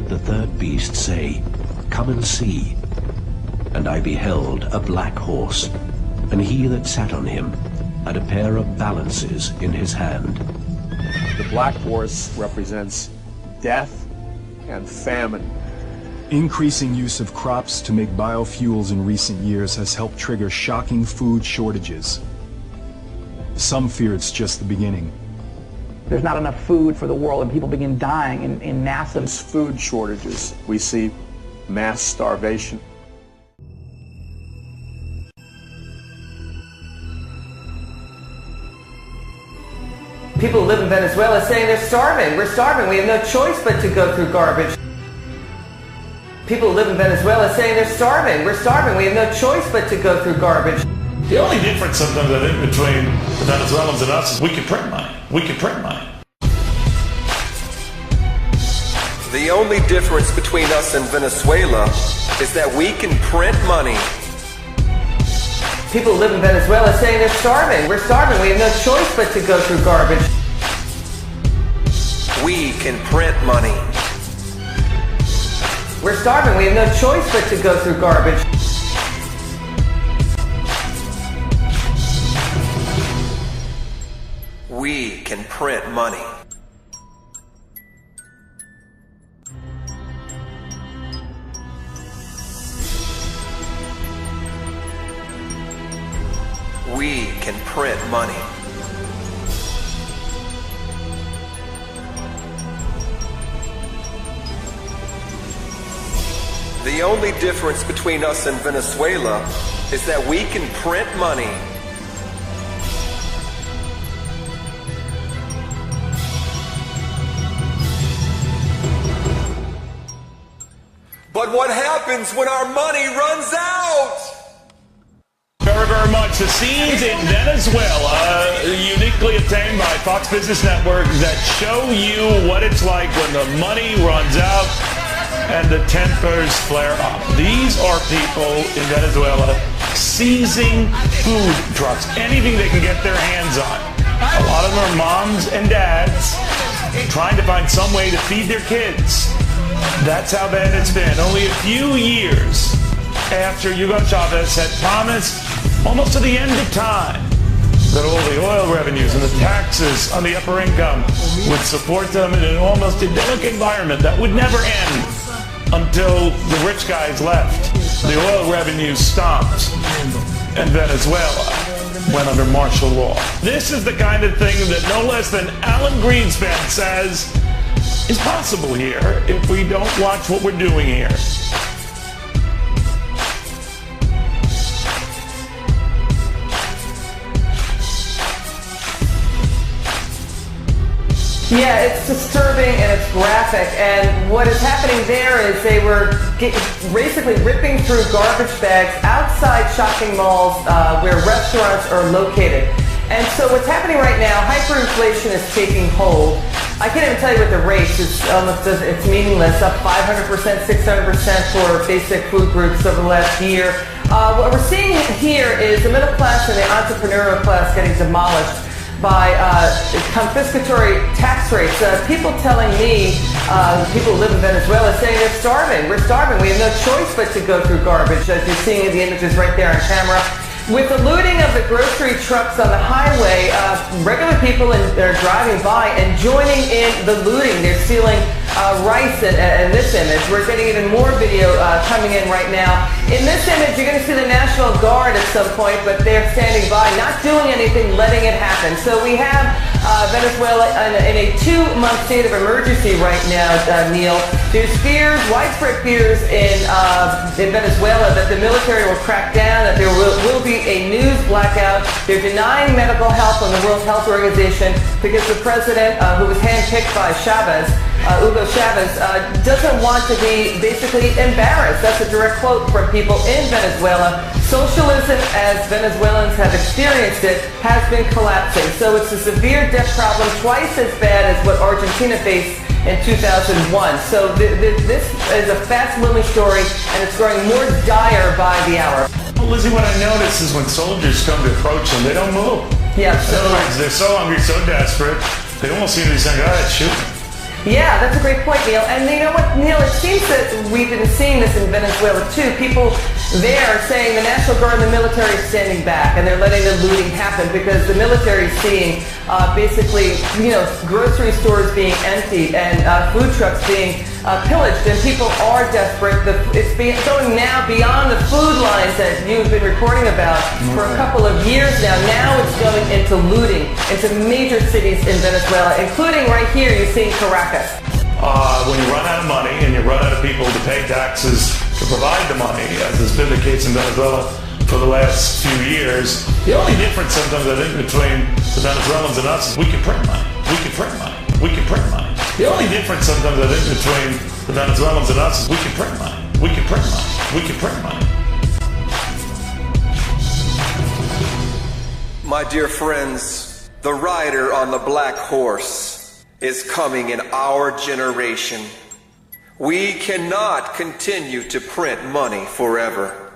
heard the third beast say, "Come and see." And I beheld a black horse, and he that sat on him had a pair of balances in his hand. The black horse represents death and famine. Increasing use of crops to make biofuels in recent years has helped trigger shocking food shortages. Some fear it's just the beginning. There's not enough food for the world, and people begin dying in massive Food shortages. We see mass starvation. People who live in Venezuela saying they're starving. We're starving. We have no choice but to go through garbage. People who live in Venezuela saying they're starving. We're starving. We have no choice but to go through garbage. The only difference sometimes I think between the Venezuelans and us is we can print money. We can print money. The only difference between us and Venezuela is that we can print money. People who live in Venezuela saying they're starving. We're starving. We have no choice but to go through garbage. We can print money. We're starving. We have no choice but to go through garbage. We can print money. We can print money. The only difference between us and Venezuela is that we can print money. But what happens when our money runs out? Very, very much. The scenes in Venezuela, uniquely obtained by Fox Business Network, that show you what it's like when the money runs out and the tempers flare up. These are people in Venezuela seizing food trucks, anything they can get their hands on. A lot of them are moms and dads trying to find some way to feed their kids. That's how bad it's been. Only a few years after Hugo Chavez had promised, almost to the end of time, that all the oil revenues and the taxes on the upper income would support them in an almost idyllic environment that would never end until the rich guys left. The oil revenues stopped, and Venezuela went under martial law. This is the kind of thing that no less than Alan Greenspan says is possible here if we don't watch what we're doing here. Yeah, it's disturbing and it's graphic, and what is happening there is they were basically ripping through garbage bags outside shopping malls where restaurants are located. And so what's happening right now, hyperinflation is taking hold. I can't even tell you what the rate is. It's meaningless, up 500%, 600% for basic food groups over the last year. What we're seeing here is the middle class and the entrepreneurial class getting demolished by confiscatory tax rates. People telling me, people who live in Venezuela, saying they're starving. We're starving. We have no choice but to go through garbage, as you're seeing in the images right there on camera. With the looting of the grocery trucks on the highway, regular people are driving by and joining in the looting. They're stealing rice in this image. We're getting even more video coming in right now. In this image, you're going to see the National Guard at some point, but they're standing by, not doing anything, letting it happen. So we have Venezuela in a 2-month state of emergency right now, Neil. There's fears, widespread fears in Venezuela that the military will crack down, that there will be a news blackout. They're denying medical help from the World Health Organization because the president, who was handpicked by Chavez, Hugo Chavez, doesn't want to be basically embarrassed. That's a direct quote from people in Venezuela. Socialism, as Venezuelans have experienced it, has been collapsing. So it's a severe debt problem, twice as bad as what Argentina faced in 2001. So this is a fast-moving story, and it's growing more dire by the hour. Well, Lizzie, what I notice is when soldiers come to approach them, they don't move. Yeah, In other words, they're so hungry, so desperate, they almost seem to be saying, go ahead, shoot me. Yeah, that's a great point, Neil. And you know what, Neil, it seems that we've been seeing this in Venezuela, too. People there are saying the National Guard and the military is standing back, and they're letting the looting happen because the military is seeing basically, grocery stores being emptied and food trucks being pillaged, and people are desperate. It's going now beyond the food lines that you've been reporting about for a couple of years now. Now it's going into looting into major cities in Venezuela, including right here you see Caracas. When you run out of money and you run out of people to pay taxes to provide the money, as has been the case in Venezuela for the last few years, the only difference sometimes I think between the Venezuelans and us is we can print money. We can print money. We can print money. The only difference sometimes I think between the Venezuelans and us is we can print money. We can print money. We can print money. My dear friends, the rider on the black horse is coming in our generation. We cannot continue to print money forever.